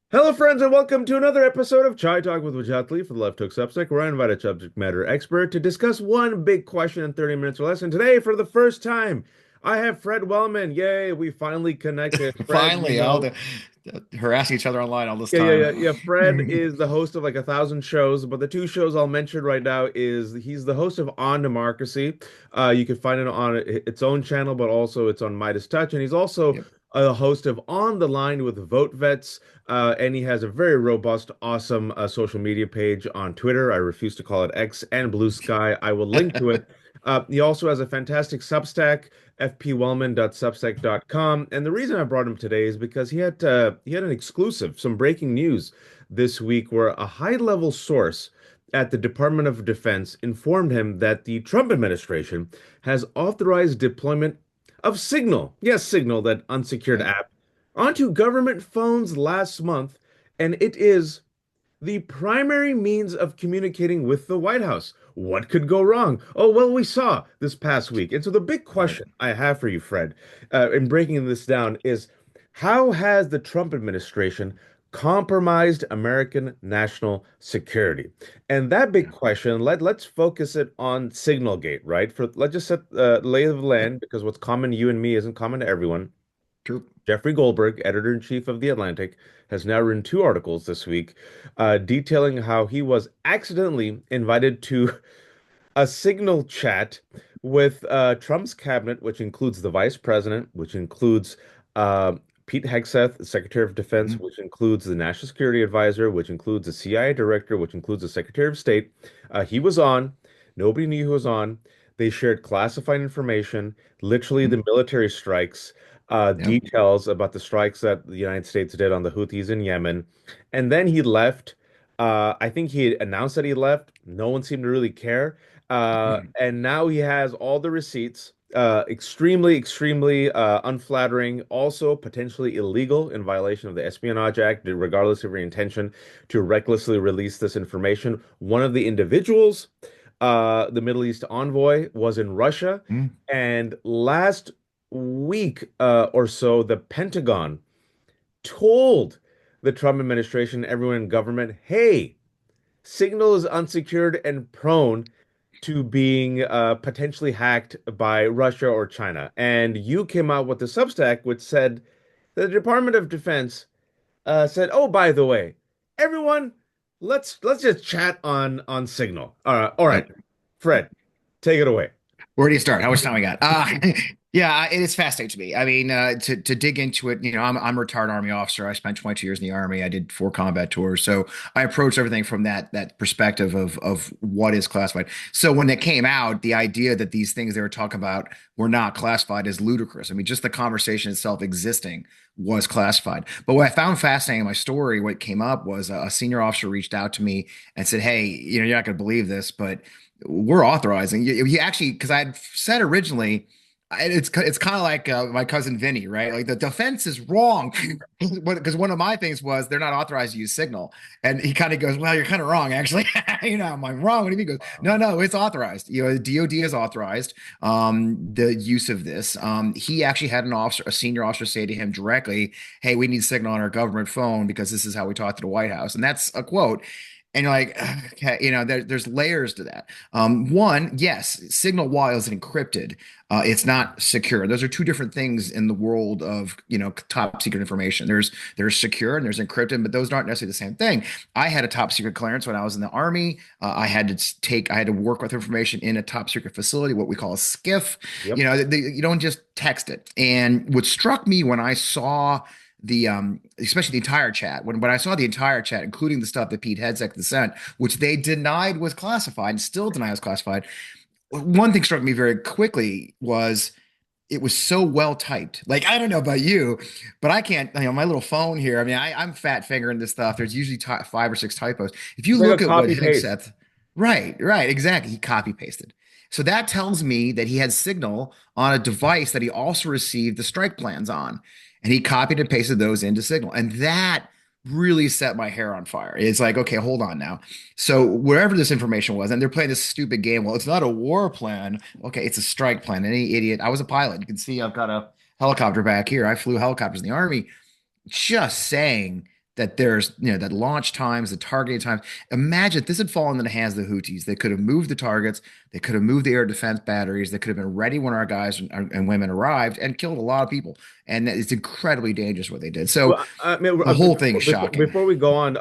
Hello, friends, and welcome to another episode of Chai Talk with Wajatli for the Left Hook Substack, where I invite a subject matter expert to discuss one big question in 30 minutes or less. And today, for the first time, I have Fred Wellman. Yay, we finally connected. Fred, Finally, harassing each other online all this yeah, yeah, time. yeah, yeah. Fred is the host of like 1,000 shows, but the two shows I'll mention right now is he's the host of On Democracy. You can find it on its own channel, but also it's on Midas Touch, and he's also Yep. a host of On the Line with Vote Vets, and he has a very robust, awesome social media page on Twitter. I refuse to call it X and Blue Sky. I will link to it. He also has a fantastic Substack, fpwellman.substack.com. And the reason I brought him today is because he had an exclusive, some breaking news this week where a high-level source at the Department of Defense informed him that the Trump administration has authorized deployment of Signal, yes, Signal, that unsecured Okay. app, onto government phones last month, and it is the primary means of communicating with the White House. What could go wrong? Oh, well, we saw this past week. And so the big Right. question I have for you, Fred, in breaking this down is how has the Trump administration compromised American national security? And that big Yeah. question, let's focus it on Signalgate, right? Let's just set lay of the Yep. land because what's common to you and me isn't common to everyone. True. Jeffrey Goldberg, editor-in-chief of The Atlantic, has now written two articles this week detailing how he was accidentally invited to a Signal chat with Trump's cabinet, which includes the vice president, which includes uh, Pete Hegseth, the Secretary of Defense, Mhm. which includes the National Security Advisor, which includes the CIA Director, which includes the Secretary of State. He was on. Nobody knew he was on. They shared classified information, literally Mhm. the military strikes, Yep. details about the strikes that the United States did on the Houthis in Yemen. And then he left. I think he announced that he left. No one seemed to really care. And now he has all the receipts. Extremely, extremely unflattering, also potentially illegal in violation of the Espionage Act, regardless of your intention to recklessly release this information. One of the individuals, the Middle East envoy, was in Russia. Mhm. And last week or so, the Pentagon told the Trump administration, everyone in government, hey, Signal is unsecured and prone to being potentially hacked by Russia or China. And you came out with the Substack, which said the Department of Defense said, "Oh, by the way, everyone, let's just chat on Signal." All right, Yep. Fred, take it away. Where do you start? How much time we got? Yeah, it is fascinating to me. I mean, to dig into it, I'm a retired Army officer. I spent 22 years in the Army. I did 4 combat tours, so I approach everything from that perspective of what is classified. So when it came out, the idea that these things they were talking about were not classified is ludicrous. I mean, just the conversation itself existing was classified. But what I found fascinating in my story, what came up was a senior officer reached out to me and said, "Hey, you're not going to believe this, but." We're authorizing you actually because I had said originally it's kind of like my cousin Vinny, right? Like the defense is wrong because one of my things was they're not authorized to use Signal, and he kind of goes, "Well, you're kind of wrong, actually." Am I wrong? What do you mean? He goes, "No, no, it's authorized. The DoD is authorized the use of this." He actually had a senior officer, say to him directly, "Hey, we need Signal on our government phone because this is how we talk to the White House," and that's a quote. And you're like, okay, there's layers to that. One, yes, Signal while is encrypted, it's not secure. Those are two different things in the world of top secret information. There's secure and there's encrypted, but those aren't necessarily the same thing. I had a top secret clearance when I was in the Army. I had to work with information in a top secret facility, what we call a SCIF. Yep. You don't just text it. And what struck me when I saw the especially the entire chat when I saw the entire chat including the stuff that Pete Hegseth sent which they denied was classified and still deny was classified. One thing struck me very quickly was it was so well typed. Like I don't know about you, but I can't. My little phone here. I mean, I'm fat fingering this stuff. There's usually 5 or 6 typos. If you It's like a look at what copy paste. Hegseth, right, exactly. He copy pasted. So that tells me that he had Signal on a device that he also received the strike plans on, and he copied and pasted those into Signal, and that really set my hair on fire. It's like, okay, hold on now. So wherever this information was, and they're playing this stupid game. Well, it's not a war plan. Okay, it's a strike plan. Any idiot. I was a pilot. You can see I've got a helicopter back here. I flew helicopters in the Army. Just saying that there's, that launch times, the targeting times. Imagine if this had fallen in the hands of the Houthis. They could have moved the targets. They could have moved the air defense batteries. They could have been ready when our guys and women arrived and killed a lot of people. And it's incredibly dangerous what they did. So Well, I mean, the whole thing is shocking. before we go on,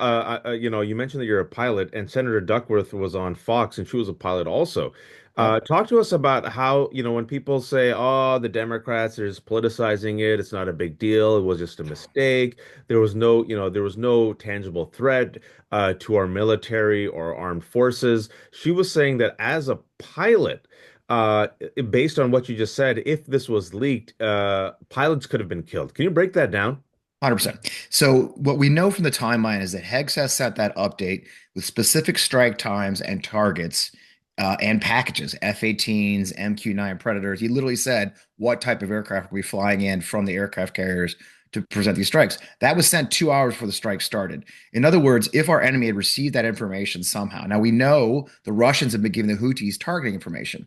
you mentioned that you're a pilot, and Senator Duckworth was on Fox, and she was a pilot also. Yep. Talk to us about how, when people say, "Oh, the Democrats are just politicizing it. It's not a big deal. It was just a mistake. There was no tangible threat to our military or armed forces." She was saying that as a pilot, uh, based on what you just said, if this was leaked, pilots could have been killed. Can you break that down? 100%. So what we know from the timeline is that Heggs has sent that update with specific strike times and targets and packages, F-18s, MQ-9 Predators. He literally said what type of aircraft will be flying in from the aircraft carriers to present these strikes. That was sent 2 hours before the strike started. In other words, if our enemy had received that information somehow, now we know the Russians have been giving the Houthis targeting information.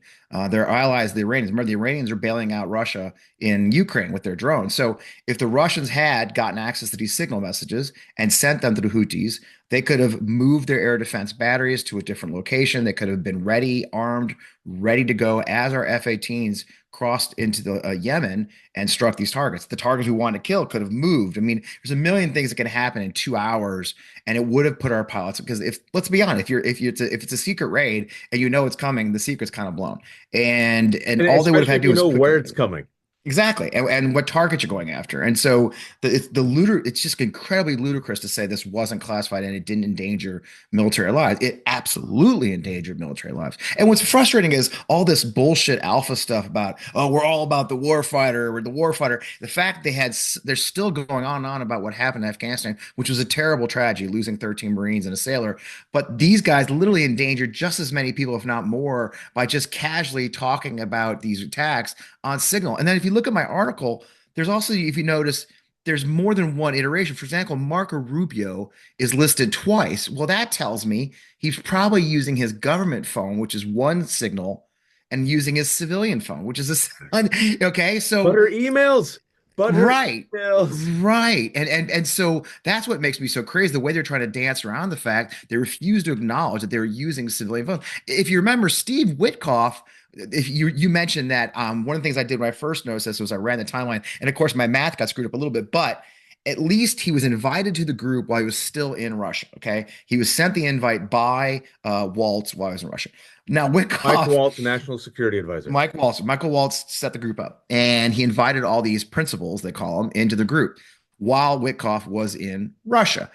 Their allies, the Iranians, remember the Iranians are bailing out Russia in Ukraine with their drones. So if the Russians had gotten access to these signal messages and sent them to the Houthis, they could have moved their air defense batteries to a different location. They could have been ready, armed, ready to go as our F-18s crossed into the Yemen and struck these targets. The targets we wanted to kill could have moved. I mean, there's a million things that can happen in 2 hours, and it would have put our pilots, because if let's be honest, if it's a secret raid and you know it's coming, the secret's kind of blown, and And all they would have especially had if to do you is know where quickly. it's coming. Exactly, and what target you're going after, and so it's just incredibly ludicrous to say this wasn't classified and it didn't endanger military lives. It absolutely endangered military lives. And what's frustrating is all this bullshit alpha stuff about, oh, we're all about the war fighter, we're the war fighter. The fact they're still going on and on about what happened in Afghanistan, which was a terrible tragedy, losing 13 Marines and a sailor. But these guys literally endangered just as many people, if not more, by just casually talking about these attacks on Signal. And then if you look at my article, there's also, if you notice, there's more than one iteration. For example, Marco Rubio is listed twice. Well, that tells me he's probably using his government phone, which is one signal, and using his civilian phone, which is a okay. But So her emails, but her right. emails. Right. And so that's what makes me so crazy. The way they're trying to dance around the fact they refuse to acknowledge that they were using civilian phones. If you remember Steve Witkoff, if you mentioned that one of the things I did when I first noticed this was I ran the timeline. And of course my math got screwed up a little bit, but at least he was invited to the group while he was still in Russia. Okay. He was sent the invite by Waltz while he was in Russia. Now Mike Witkoff Waltz, National Security Advisor. Michael Waltz set the group up, and he invited all these principals, they call them, into the group while Witkoff was in Russia.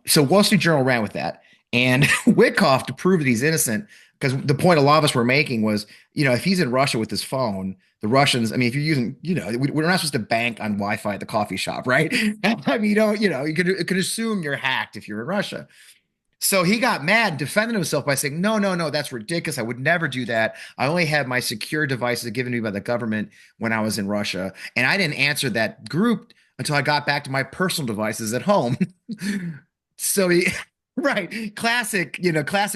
So Wall Street Journal ran with that, and Witkoff, to prove that he's innocent, because the point a lot of us were making was, if he's in Russia with his phone, the Russians, I mean, if you're using, we're not supposed to bank on Wi-Fi at the coffee shop, right? I mean, you could assume you're hacked if you're in Russia. So he got mad, defended himself by saying, no, no, no, that's ridiculous. I would never do that. I only had my secure devices given to me by the government when I was in Russia. And I didn't answer that group until I got back to my personal devices at home. So he, right, classic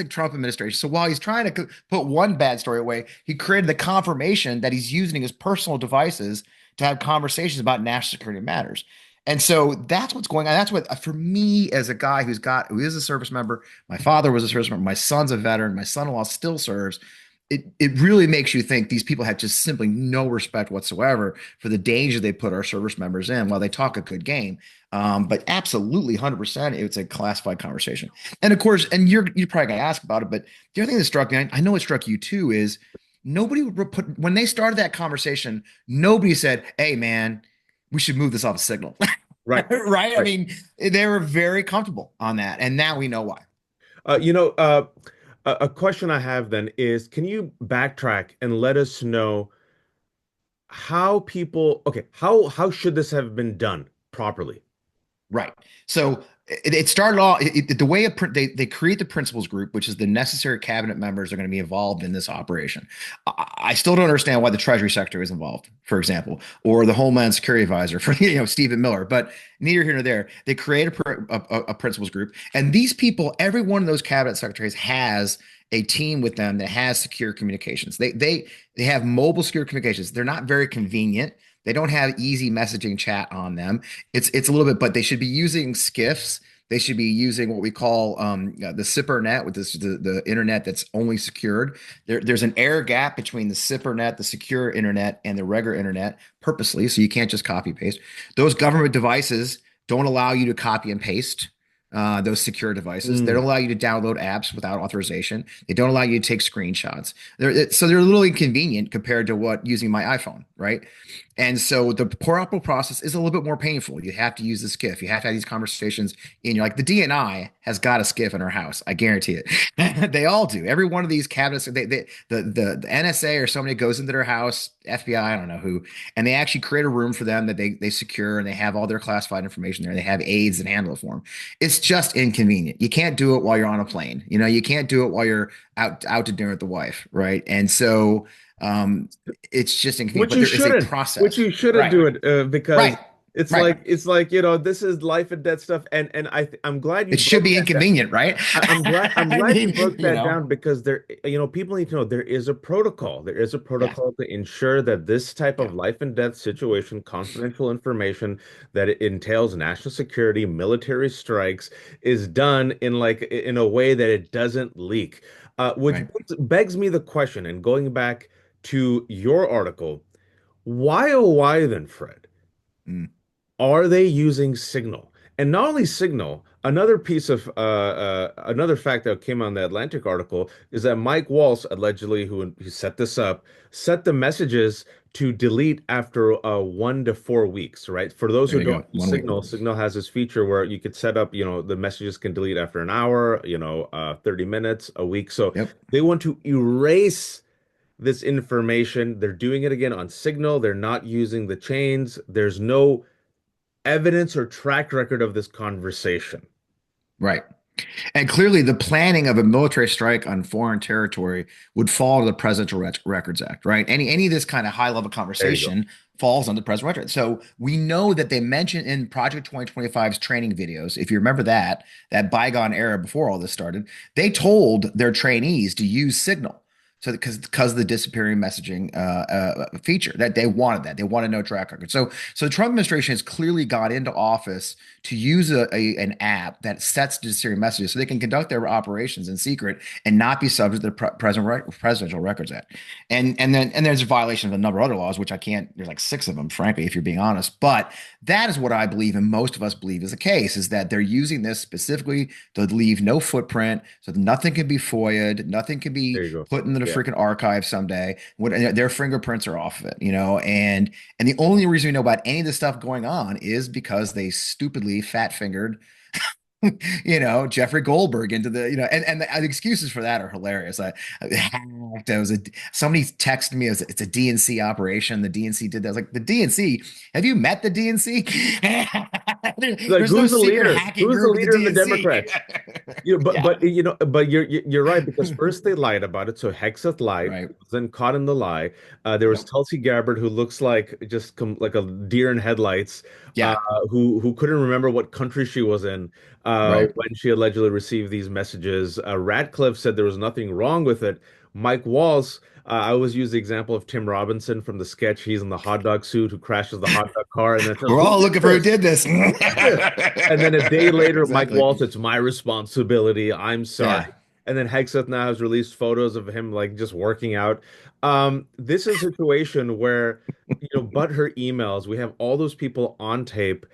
Trump administration. So while he's trying to put one bad story away, he created the confirmation that he's using his personal devices to have conversations about national security matters. And so that's what's going on. That's what, for me, as a guy who is a service member, my father was a service member, my son's a veteran, my son-in-law still serves. It really makes you think these people have just simply no respect whatsoever for the danger they put our service members in while they talk a good game. But absolutely, 100%, it's a classified conversation. And of course, and you're probably going to ask about it, but the other thing that struck me, I know it struck you too, is nobody would put, when they started that conversation, nobody said, "Hey, man, we should move this off a signal." Right. Right? I Right. mean, they were very comfortable on that. And now we know why. Uh, you know, uh, a question I have then is, can you backtrack and let us know how should this have been done properly? Right. So it started off the way they create the principals group, which is the necessary cabinet members are going to be involved in this operation. I still don't understand why the Treasury Secretary is involved, for example, or the Homeland Security Advisor for Stephen Miller. But neither here nor there. They create a principals group, and these people, every one of those cabinet secretaries has a team with them that has secure communications. They have mobile secure communications. They're not very convenient. They don't have easy messaging chat on them. It's a little bit, but they should be using skiffs. They should be using what we call the zipper net, with the internet that's only secured. There's an air gap between the zipper net, the secure internet, and the regular internet purposely, so you can't just copy paste. Those government devices don't allow you to copy and paste those secure devices. They Mm. don't allow you to download apps without authorization. They don't allow you to take screenshots. So they're a little inconvenient compared to what using my iPhone, right? And so the portal process is a little bit more painful. You have to use the skiff. You have to have these conversations in your, like, the DNI has got a skiff in her house. I guarantee it. They all do. Every one of these cabinets, the NSA or somebody goes into their house, FBI, I don't know who, and they actually create a room for them that they secure, and they have all their classified information there. They have aides that handle it for them. It's just inconvenient. You can't do it while you're on a plane. You can't do it while you're out to dinner with the wife, right? And so um, it's just inconvenient. Which But you there is a shouldn't. Which process, you shouldn't right? do it because Right, right. it's like this is life and death stuff. And I'm glad you It should broke be that down. inconvenient, right? I'm I glad you mean, broke that down because people need to know there is a protocol. There is a yeah, protocol to ensure that this type yeah, of life and death situation, confidential information that it entails national security, military strikes, is done in a way that it doesn't leak. Which right. begs me the question, and going back to your article, why oh why then, Fred? Mm, Are they using Signal? And not only Signal, another piece of another fact that came on the Atlantic article is that Mike Waltz, allegedly, who set this up, set the messages to delete after 1 to 4 weeks, right? For those who there you don't go. use 1 week. Signal, Signal has this feature where you could set up, the messages can delete after an hour, 30 minutes, a week. So Yep. they want to erase this information. They're doing it again on Signal. They're not using the chains. There's no evidence or track record of this conversation. Right. And clearly, the planning of a military strike on foreign territory would fall to the Presidential Records Act, right? Any of this kind of high level There you go. conversation falls under the Presidential Records. So we know that they mentioned in Project 2025's training videos, if you remember that bygone era before all this started, they told their trainees to use Signal. So because of the disappearing messaging feature that they wanted no track record. So the Trump administration has clearly got into office to use an app that sets disappearing messages so they can conduct their operations in secret and not be subject to the Presidential Records Act. And there's a violation of a number of other laws, which I can't. There's like six of them, frankly, if you're being honest. But that is what I believe, and most of us believe is the case, is that they're using this specifically to leave no footprint, so that nothing can be FOIA'd, nothing can There be you go. put into the Yeah. freaking archive someday. Their fingerprints are off of it, and the only reason we know about any of this stuff going on is because they stupidly fat fingered Jeffrey Goldberg into the excuses for that are hilarious. I hacked. Somebody texted me, it's a DNC operation. The DNC did that. I was like, the DNC, have you met the DNC? Like, There's no who's the secret leader? hacking Who's the group at the leader of the DNC. Democrats? But Yeah, you're right, because first they lied about it. So Hexeth lied, right. was then caught in the lie. There was Yep. Tulsi Gabbard, who looks like like a deer in headlights, uh, Yeah, who couldn't remember what country she was in right. when she allegedly received these messages. Radcliffe said there was nothing wrong with it. Mike Walls, I always use the example of Tim Robinson from the sketch. He's in the hot dog suit who crashes the hot dog car and then says, We're "Who all did looking for who this? did this. Who did this?" And then a day later, Mike Exactly. Waltz, it's my responsibility. I'm sorry. Yeah. And then Hexeth now has released photos of him like just working out. This is a situation where, but her emails, we have all those people on tape.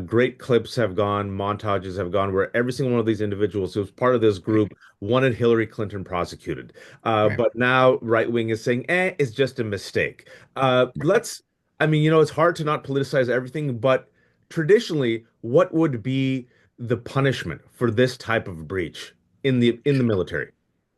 Great clips have gone, montages have gone, where every single one of these individuals who was part of this Right. group wanted Hillary Clinton prosecuted. Right. But now right wing is saying, it's just a mistake. I mean, it's hard to not politicize everything, but traditionally, what would be the punishment for this type of breach in the military?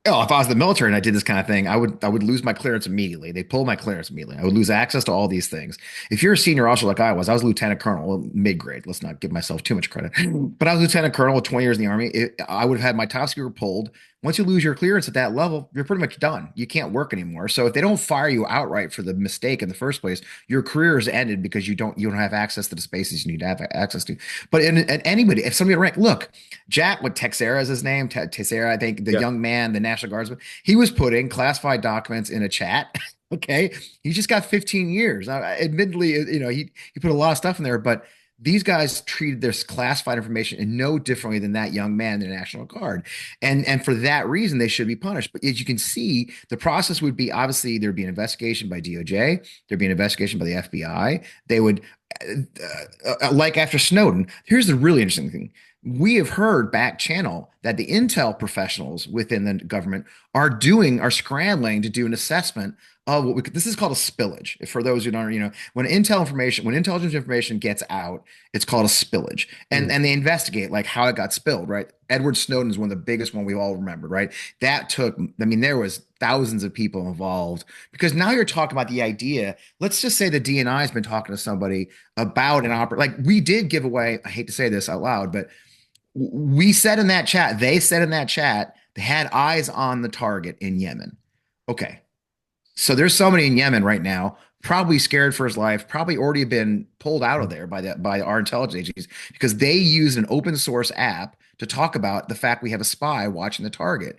Oh, if I was the military and I did this kind of thing, I would lose my clearance immediately. They pull my clearance immediately. I would lose access to all these things. If you're a senior officer like I was lieutenant colonel, well, mid-grade. Let's not give myself too much credit. But I was lieutenant colonel with 20 years in the army. I would have had my top secret pulled. Once you lose your clearance at that level, you're pretty much done. You can't work anymore. So if they don't fire you outright for the mistake in the first place, your career is ended because you don't have access to the spaces you need to have access to. But in anybody, if somebody rank, look, Jack, what Texera is his name, Texera, I think, the Yeah. young man, the National Guardsman, he was putting classified documents in a chat Okay, he just got 15 years. Admittedly, he put a lot of stuff in there, but these guys treated this classified information in no differently than that young man in the National Guard, and for that reason, they should be punished. But as you can see, the process would be obviously there'd be an investigation by DOJ, there'd be an investigation by the FBI. They would, like after Snowden. Here's the really interesting thing. We have heard back channel that the intel professionals within the government are scrambling to do an assessment of this is called a spillage. For those who don't, when intelligence information gets out, it's called a spillage. Mm. And they investigate like how it got spilled, right? Edward Snowden is one of the biggest one we all remember, right? That took, I mean, there was thousands of people involved because now you're talking about the idea. Let's just say the DNI has been talking to somebody about an opera. Like we did give away, I hate to say this out loud, but we said in that chat, they said in that chat, they had eyes on the target in Yemen. Okay. So there's somebody in Yemen right now, probably scared for his life, probably already been pulled out of there by our intelligence agencies because they use an open source app to talk about the fact we have a spy watching the target.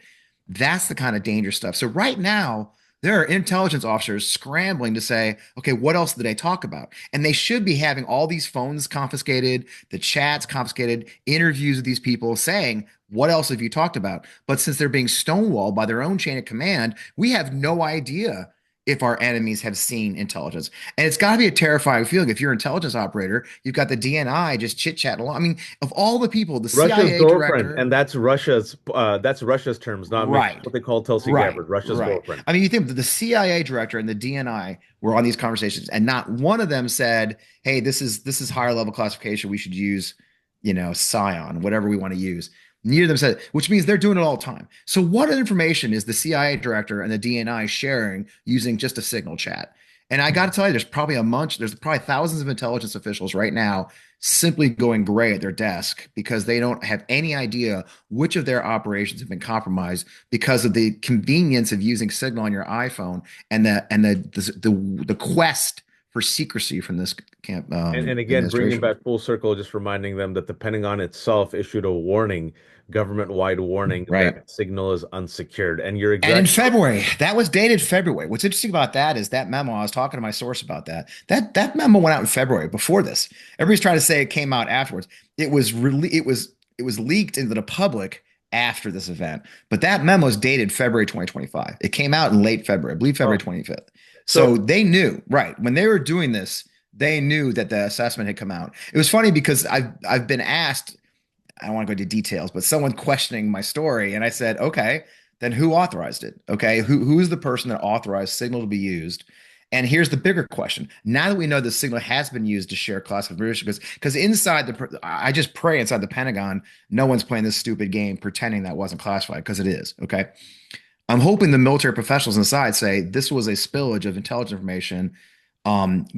That's the kind of dangerous stuff. So right now, there are intelligence officers scrambling to say, okay, what else did they talk about? And they should be having all these phones confiscated, the chats confiscated, interviews with these people saying, what else have you talked about? But since they're being stonewalled by their own chain of command, we have no idea if our enemies have seen intelligence. And it's got to be a terrifying feeling. If you're an intelligence operator, you've got the DNI just chit chatting along. I mean, of all the people, the Russia's CIA girlfriend, director, and that's Russia's terms, not me. right, What they call Tulsi right, Gabbard, Russia's right. girlfriend. I mean, you think that the CIA director and the DNI were on these conversations, and not one of them said, "Hey, this is higher level classification. We should use, Scion, whatever we want to use." Neither of them said, which means they're doing it all the time. So, what information is the CIA director and the DNI sharing using just a signal chat? And I got to tell you, there's probably thousands of intelligence officials right now simply going gray at their desk because they don't have any idea which of their operations have been compromised because of the convenience of using Signal on your iPhone and the quest for secrecy from this camp And again, bringing administration. back full circle, just reminding them that the Pentagon itself issued a warning, government-wide warning Right. that signal is unsecured. And you're And in exactly February, that was dated February. What's interesting about that is that memo. I was talking to my source about that. That memo went out in February before this. Everybody's trying to say it came out afterwards. It was leaked into the public after this event. But that memo is dated February 2025. It came out in late February, I believe February oh, 25th. So so they knew, right, when they were doing this, they knew that the assessment had come out. It was funny because I've been asked, I don't want to go into details, but someone questioning my story, and I said, okay, then who authorized it? Okay, who's the person that authorized Signal to be used? And here's the bigger question: now that we know the Signal has been used to share classified information, because inside I just pray inside the Pentagon, no one's playing this stupid game pretending that wasn't classified because it is. Okay, I'm hoping the military professionals inside say this was a spillage of intelligence information.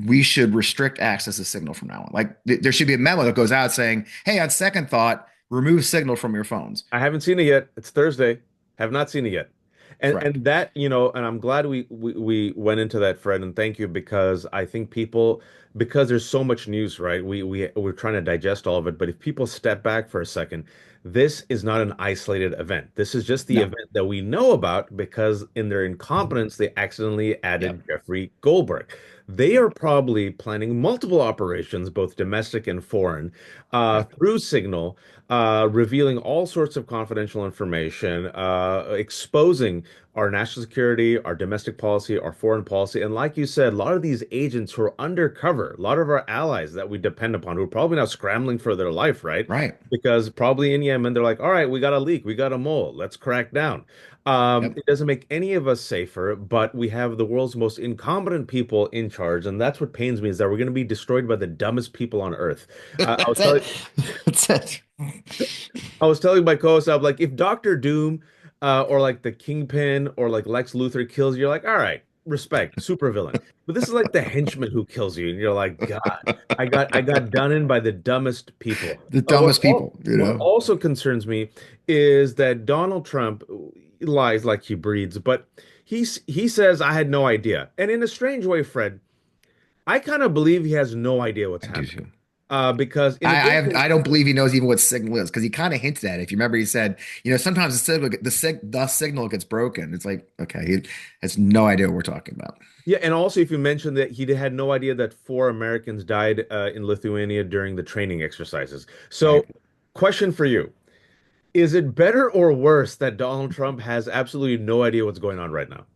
We should restrict access to Signal from now on. Like there should be a memo that goes out saying, "Hey, on second thought, remove Signal from your phones." I haven't seen it yet. It's Thursday. Have not seen it yet. And Correct. that, and I'm glad we went into that, Fred, and thank you because I think people because there's so much news, right? We're trying to digest all of it, but if people step back for a second, this is not an isolated event. This is just the No. event that we know about because in their incompetence, they accidentally added Yep. Jeffrey Goldberg. They are probably planning multiple operations, both domestic and foreign, Yep. through Signal revealing all sorts of confidential information, exposing our national security, our domestic policy, our foreign policy. And like you said, a lot of these agents who are undercover, a lot of our allies that we depend upon, who are probably now scrambling for their life, right? Right. Because probably in Yemen, they're like, all right, we got a leak, we got a mole, let's crack down. Yep. It doesn't make any of us safer, but we have the world's most incompetent people in charge. And that's what pains me is that we're going to be destroyed by the dumbest people on earth. I was That's telling it. That's it. I was telling my co-host, I'm like, if Doctor Doom or like the Kingpin or like Lex Luthor kills you, you're like, all right, respect, super villain. But this is like the henchman who kills you, and you're like, God, I got done in by the dumbest people. The Uh, what dumbest al- people, what also concerns me is that Donald Trump lies like he breathes, but he says I had no idea. And in a strange way, Fred, I kind of believe he has no idea what's I do happening. too. Because in I addition, don't believe he knows even what signal is because he kind of hinted at it. If you remember, he said, sometimes the signal gets broken. It's like, okay, he has no idea what we're talking about. yeah, and also if you mentioned that he had no idea that four Americans died in Lithuania during the training exercises. Right. So, question for you. Is it better or worse that Donald Trump has absolutely no idea what's going on right now?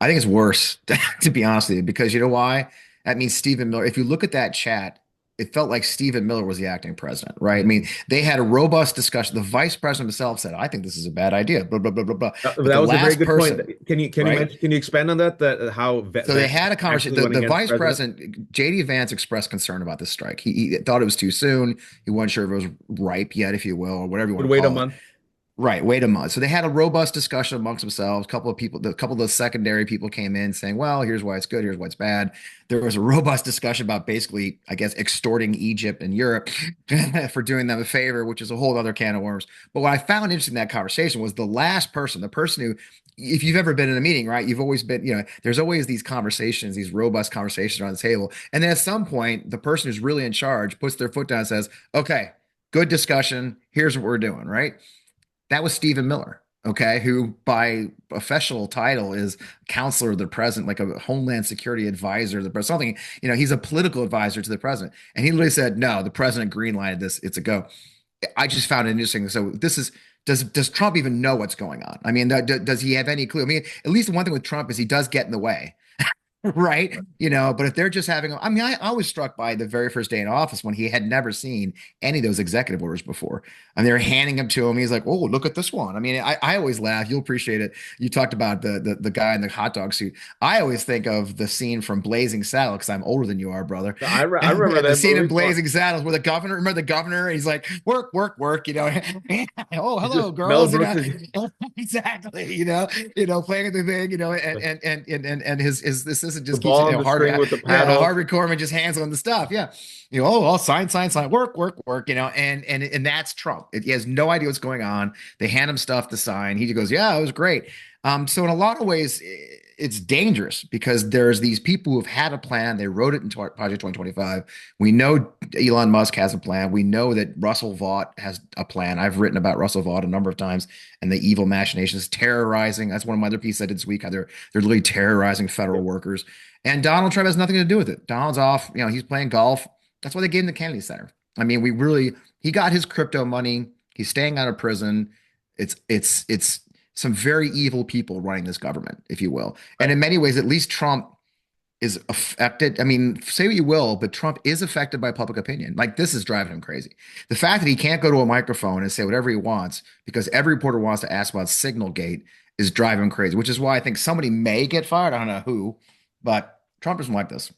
I think it's worse, to be honest with you, because you know why? That means Stephen Miller. If you look at that chat, it felt like Stephen Miller was the acting president, right? I mean, Mhm. they had a robust discussion. The vice president himself said, "I think this is a bad idea." Blah blah blah blah blah. But That the was a very last good point. person, Can you right? mention, can you expand on that? That how So they Vance had a conversation. actually The, went the against the vice president? president, JD Vance, expressed concern about this strike. He thought it was too soon. He wasn't sure if it was ripe yet, if you will, or whatever you want Would to wait a call it. month. Right, wait a month. So they had a robust discussion amongst themselves. A couple of people, a couple of the secondary people came in saying, well, here's why it's good, here's why it's bad. There was a robust discussion about basically, I guess, extorting Egypt and Europe for doing them a favor, which is a whole other can of worms. But what I found interesting in that conversation was the last person, the person who, if you've ever been in a meeting, right, you've always been, there's always these conversations, these robust conversations around the table. And then at some point, the person who's really in charge puts their foot down and says, okay, good discussion. Here's what we're doing, right? That was Stephen Miller, okay, who by official title is counselor of the president, like a Homeland Security advisor to the president, something, he's a political advisor to the president. And he literally said, no, the president greenlighted this, it's a go. I just found it interesting. So this is, does Trump even know what's going on? I mean, does he have any clue? I mean, at least one thing with Trump is he does get in the way. Right. But if they're just having, I mean, I was struck by the very first day in office when he had never seen any of those executive orders before. And they're handing them to him. He's like, oh, look at this one. I mean, I always laugh. You'll appreciate it. You talked about the guy in the hot dog suit. I always think of the scene from Blazing Saddles because I'm older than you are, brother. I remember And the that scene in movie. Blazing Saddles where the governor, remember the governor? He's like, work, work, work, oh, It's just hello, Mel girls, Brooks is exactly, playing at the thing, and his assistant the just keeps, ball on the string with the paddle. Harvey Korman just hands on the stuff. Yeah. Oh, I'll sign, work, work, work, and that's Trump. He has no idea what's going on. They hand him stuff to sign. He goes, yeah, it was great. So in a lot of ways, it's dangerous because there's these people who've had a plan. They wrote it into Project 2025. We know Elon Musk has a plan. We know that Russell Vought has a plan. I've written about Russell Vought a number of times and the evil machinations terrorizing. That's one of my other pieces I did this week. How they're literally terrorizing federal Yep. workers. And Donald Trump has nothing to do with it. Donald's off. He's playing golf. That's why they gave him the Kennedy Center. I mean, he got his crypto money. He's staying out of prison. It's some very evil people running this government, if you will. And in many ways, at least Trump is affected. I mean, say what you will, but Trump is affected by public opinion. Like this is driving him crazy. The fact that he can't go to a microphone and say whatever he wants because every reporter wants to ask about Signalgate is driving him crazy, which is why I think somebody may get fired. I don't know who, but Trump doesn't like this.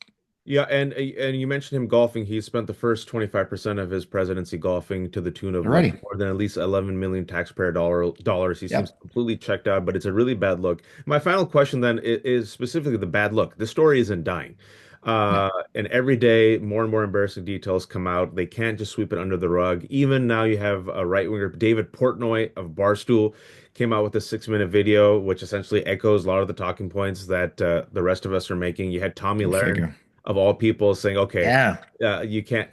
Yeah, and you mentioned him golfing. He spent the first 25% of his presidency golfing to the tune of like Alrighty. more than at least 11 million taxpayer dollars. He seems Yep. completely checked out, but it's a really bad look. My final question then is specifically the bad look. The story isn't dying. No. And every day, more and more embarrassing details come out. They can't just sweep it under the rug. Even now, you have a right-winger, David Portnoy of Barstool, came out with a 6-minute video, which essentially echoes a lot of the talking points that the rest of us are making. You had Tommy Go Lahren figure. of all people saying, okay, Yeah. you can't.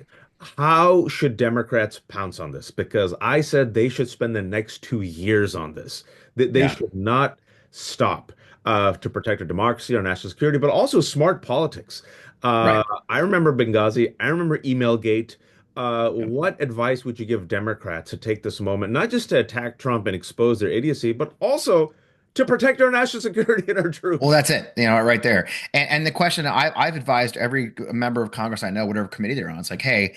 How should Democrats pounce on this? Because I said they should spend the next 2 years on this. They Yeah. should not stop to protect our democracy, our national security, but also smart politics. Right. I remember Benghazi. I remember Emailgate. Yep. What advice would you give Democrats to take this moment, not just to attack Trump and expose their idiocy, but also to protect our national security and our Well, troops? that's it, right there. And the question I've advised every member of Congress I know, whatever committee they're on, it's like, hey,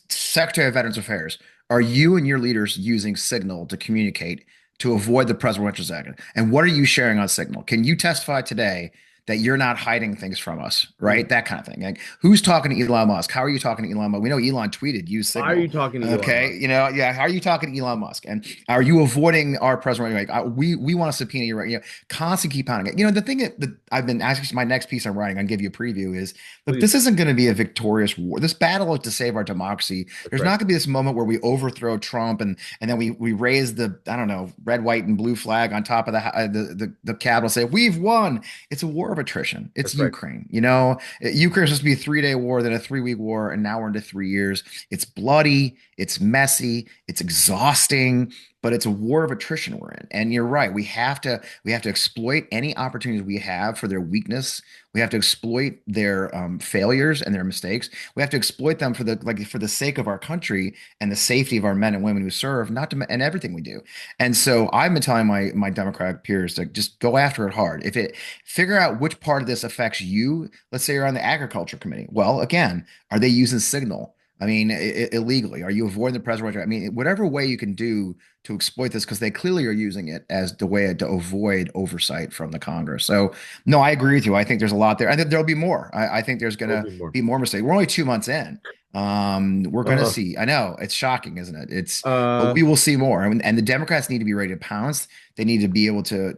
Secretary of Veterans Affairs, are you and your leaders using Signal to communicate to avoid the presidential second? And what are you sharing on Signal? Can you testify today that you're not hiding things from us, Mm. right? That kind of thing. Like, who's talking to Elon Musk? How are you talking to Elon Musk? We know Elon tweeted, use Why are you Signal. talking to Elon Okay, Musk? yeah. How are you talking to Elon Musk? And are you avoiding our president? Like, we want to subpoena you, right? Constantly keep pounding it. The thing that I've been asking, my next piece I'm writing, I'll give you a preview is, look, Please. this isn't going to be a victorious war. This battle is to save our democracy. That's There's right. not going to be this moment where we overthrow Trump and then we raise the, I don't know, red, white, and blue flag on top of the Capitol, say we've won. It's a war of attrition. It's That's right. Ukraine. You know, Ukraine was supposed to be a 3 day war, then a 3 week war, and now we're into 3 years. It's bloody, it's messy, it's exhausting, but it's a war of attrition we're in. And you're right. We have to exploit any opportunities we have for their weakness. We have to exploit their failures and their mistakes. We have to exploit them for the sake of our country and the safety of our men and women who serve, not to and everything we do. And so I've been telling my Democratic peers to just go after it hard. If it Figure out which part of this affects you. Let's say you're on the agriculture committee. Well, again, are they using Signal? I mean, illegally? Are you avoiding the presidential? I mean, whatever way you can do to exploit this, because they clearly are using it as the way to avoid oversight from the Congress. So, no, I agree with you. I think there's a lot there. I think there'll be more. I think there's going There'll to be more. be more mistakes. We're only 2 months in. We're going to Uh, see. I know it's shocking, isn't it? But uh, we will see more. And the Democrats need to be ready to pounce. They need to be able to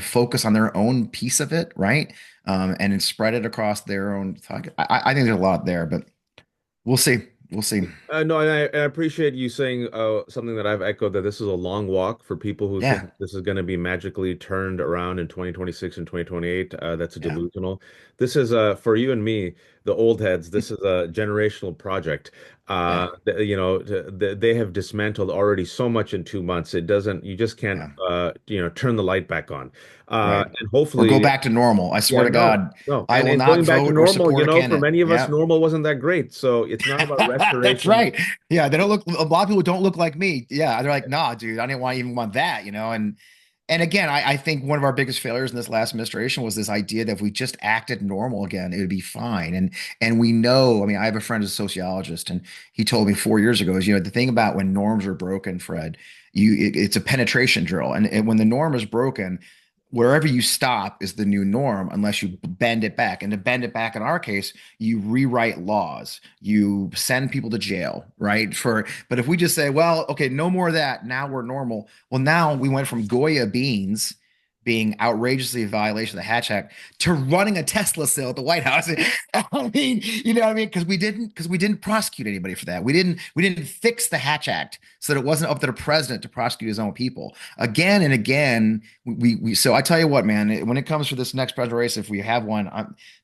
focus on their own piece of it, right? And then spread it across their own thought. I think there's a lot there, but we'll see. We'll see. no, and I appreciate you saying something that I've echoed that this is a long walk for people who think Yeah. this is going to be magically turned around in 2026 and 2028. That's a Yeah. delusional. This is for you and me, the old heads. This is a generational project. Yeah. They have dismantled already so much in 2 months. It doesn't. You just can't, Yeah. turn the light back on. Right. And Or go hopefully, back to normal. I swear yeah, to no, God, no. I will And not going back to vote or normal, support a for candidate. many of us, Yeah. normal wasn't that great. So it's not about That's restoration. right. Yeah, they don't look. A lot of people don't look like me. Yeah, they're like, nah, dude, I didn't want even want that, you know. And again, I think one of our biggest failures in this last administration was this idea that if we just acted normal again, it would be fine. And we know. I mean, I have a friend who's a sociologist, and he told me 4 years ago is the thing about when norms are broken, Fred, it's a penetration drill, and when the norm is broken, wherever you stop is the new norm unless you bend it back. And to bend it back in our case, you rewrite laws, you send people to jail, right? But if we just say, well, okay, no more of that, now we're normal. Well, now we went from Goya beans being outrageously a violation of the Hatch Act to running a Tesla sale at the White House. I mean, you know what I mean? Because we didn't prosecute anybody for that. We didn't fix the Hatch Act so that it wasn't up to the president to prosecute his own people. Again and again, so I tell you what, man, when it comes to this next presidential race, if we have one,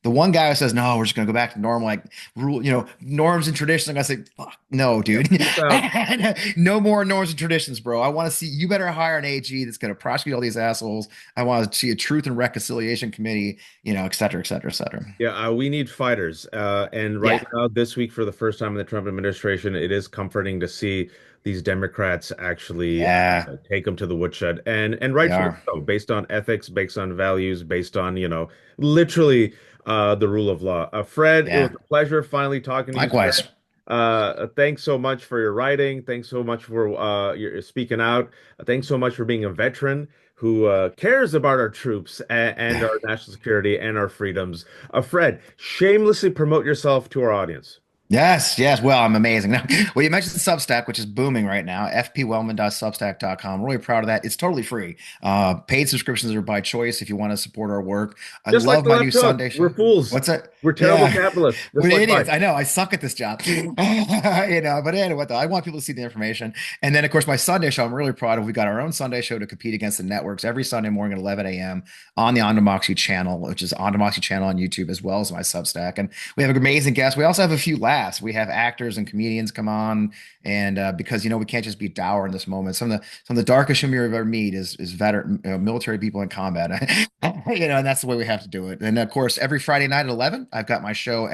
the one guy who says, no, we're just gonna go back to normal, like rule, norms and traditions. I'm gonna say, fuck, no, Yeah, dude. peace out. No more norms and traditions, bro. I want to see you better hire an AG that's gonna prosecute all these assholes. I want to see a truth and reconciliation committee, et cetera, et cetera, et cetera. Yeah, we need fighters. And right Yeah, now, this week, for the first time in the Trump administration, it is comforting to see these Democrats actually yeah, take them to the woodshed, and they rightfully are. so, based on ethics, based on values, based on, literally the rule of law. Fred, it was Yeah. a pleasure finally talking to you, sir. Likewise. Thanks so much for your writing. Thanks so much for your speaking out. Thanks so much for being a veteran who cares about our troops and Yeah. our national security and our freedoms. Fred, shamelessly promote yourself to our audience. Yes, yes. Well, I'm amazing. Well, you mentioned the Substack, which is booming right now, fpwellman.substack.com. Really proud of that. It's totally free. Paid subscriptions are by choice if you want to support our work. I Just like love the my new left hook, Sunday show. we're fools. What's that? We're terrible Yeah. capitalists, just We're like idiots. life. I know. I suck at this job. But anyway, I want people to see the information. And then, of course, my Sunday show, I'm really proud of. We got our own Sunday show to compete against the networks every Sunday morning at 11 a.m. on the On Democracy channel, which is On Democracy channel on YouTube, as well as my Substack. And we have amazing guests. We also have a few laughs. We have actors and comedians come on, and because we can't just be dour in this moment. Some of the darkest humor you've ever meet is veteran military people in combat. And that's the way we have to do it. And of course, every Friday night at 11, I've got my show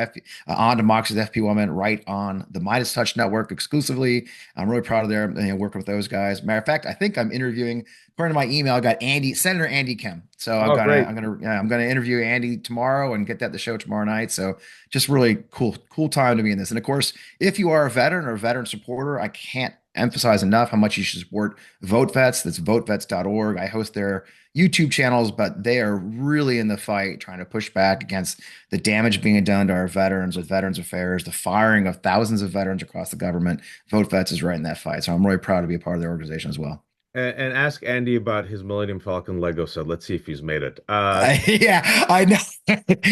on Democracy's FP Woman right on the Midas Touch Network exclusively. I'm really proud of their working with those guys. Matter of fact, I think I'm interviewing. According to my email, I got Senator Andy Kim. So Oh, great. I'm gonna interview Andy tomorrow and get that the show tomorrow night. So just really cool time to be in this. And of course, if you are a veteran or a veteran supporter, I can't emphasize enough how much you should support Vote Vets. That's votevets.org. I host their YouTube channels, but they are really in the fight trying to push back against the damage being done to our veterans with Veterans Affairs, the firing of thousands of veterans across the government. Vote Vets is right in that fight. So I'm really proud to be a part of their organization as well. And ask Andy about his Millennium Falcon Lego set. Let's see if he's made it. Yeah, I know.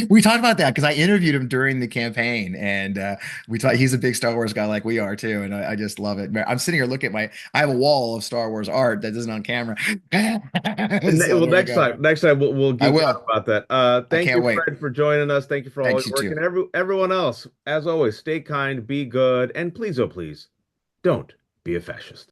We talked about that because I interviewed him during the campaign, and we talked. He's a big Star Wars guy, like we are too, and I just love it. I'm sitting here looking at my. I have a wall of Star Wars art that isn't on camera. So Well, there we go. next time we'll I geek out will. about that. I Thank can't you, wait. Fred, for joining us. Thank you for all Thanks your you work, too. and everyone else. As always, stay kind, be good, and please, oh please, don't be a fascist.